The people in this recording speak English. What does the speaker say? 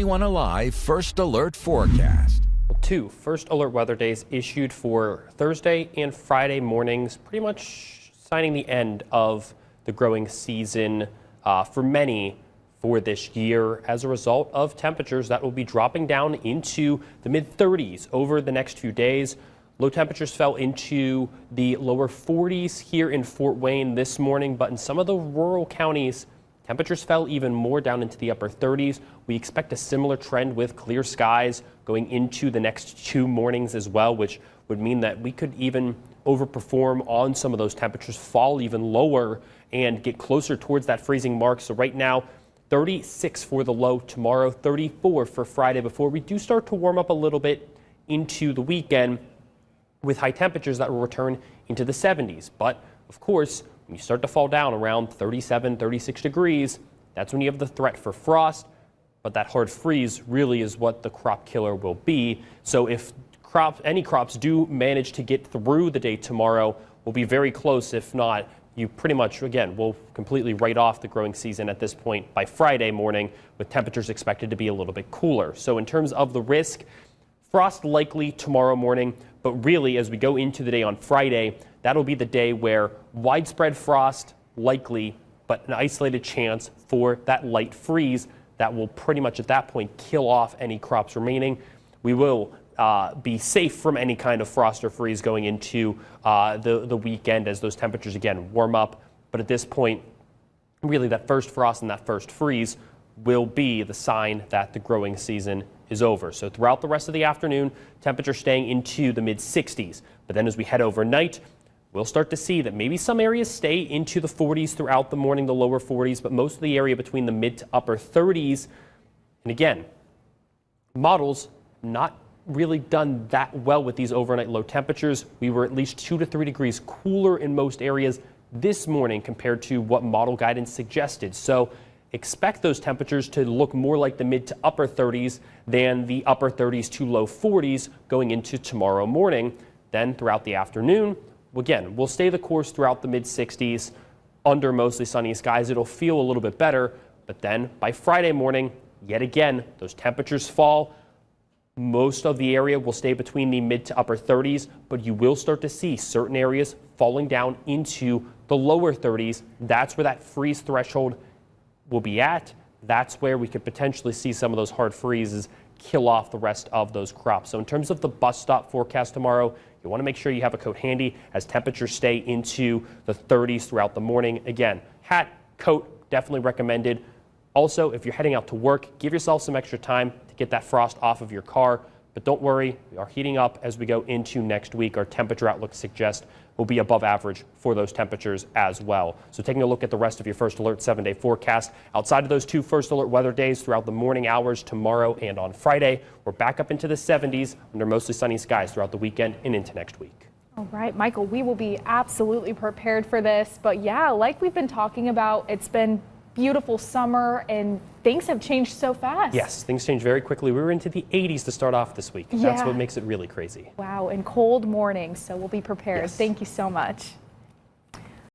21 Alive First Alert forecast. Two first alert weather days issued for Thursday and Friday mornings, pretty much signing the end of the growing season for many for this year as a result of temperatures that will be dropping down into the mid-30s over the next few days. Low temperatures fell into the lower 40s here in Fort Wayne this morning, but in some of the rural counties, temperatures fell even more down into the upper 30s. We expect a similar trend with clear skies going into the next 2 mornings as well, which would mean that we could even overperform on some of those temperatures, fall even lower and get closer towards that freezing mark. So right now, 36 for the low tomorrow, 34 for Friday before we do start to warm up a little bit into the weekend with high temperatures that will return into the 70s. But of course, when you start to fall down around 37, 36 degrees, that's when you have the threat for frost. But that hard freeze really is what the crop killer will be. So if any crops do manage to get through the day tomorrow, we'll be very close. If not, you pretty much, again, will completely write off the growing season at this point by Friday morning, with temperatures expected to be a little bit cooler. So in terms of the risk, frost likely tomorrow morning, but really as we go into the day on Friday, that'll be the day where widespread frost likely, but an isolated chance for that light freeze that will pretty much at that point kill off any crops remaining. We will be safe from any kind of frost or freeze going into the weekend as those temperatures again warm up. But at this point, really that first frost and that first freeze will be the sign that the growing season is over. So throughout the rest of the afternoon, temperatures staying into the mid-60s. But then as we head overnight, we'll start to see that maybe some areas stay into the 40s throughout the morning, the lower 40s, but most of the area between the mid to upper 30s. And again, models not really done that well with these overnight low temperatures. We were at least 2 to 3 degrees cooler in most areas this morning compared to what model guidance suggested. So expect those temperatures to look more like the mid to upper 30s than the upper 30s to low 40s going into tomorrow morning. Then throughout the afternoon, again, we'll stay the course throughout the mid 60s under mostly sunny skies. It'll feel a little bit better, but then by Friday morning, yet again, those temperatures fall. Most of the area will stay between the mid to upper 30s, but you will start to see certain areas falling down into the lower 30s. That's where that freeze threshold will be at. That's where we could potentially see some of those hard freezes kill off the rest of those crops. So in terms of the bus stop forecast tomorrow, you want to make sure you have a coat handy as temperatures stay into the 30s throughout the morning. Again, hat, coat, definitely recommended. Also, if you're heading out to work, give yourself some extra time to get that frost off of your car. But don't worry, we are heating up as we go into next week. Our temperature outlook suggests will be above average for those temperatures as well. So taking a look at the rest of your First Alert 7-day forecast, outside of those 2 First Alert weather days throughout the morning hours tomorrow and on Friday, we're back up into the 70s under mostly sunny skies throughout the weekend and into next week. All right, Michael, we will be absolutely prepared for this. But yeah, like we've been talking about, it's been beautiful summer and things have changed so fast. Yes, things change very quickly. We were into the 80s to start off this week. That's what makes it really crazy. Wow, and cold mornings, so we'll be prepared. Yes. Thank you so much.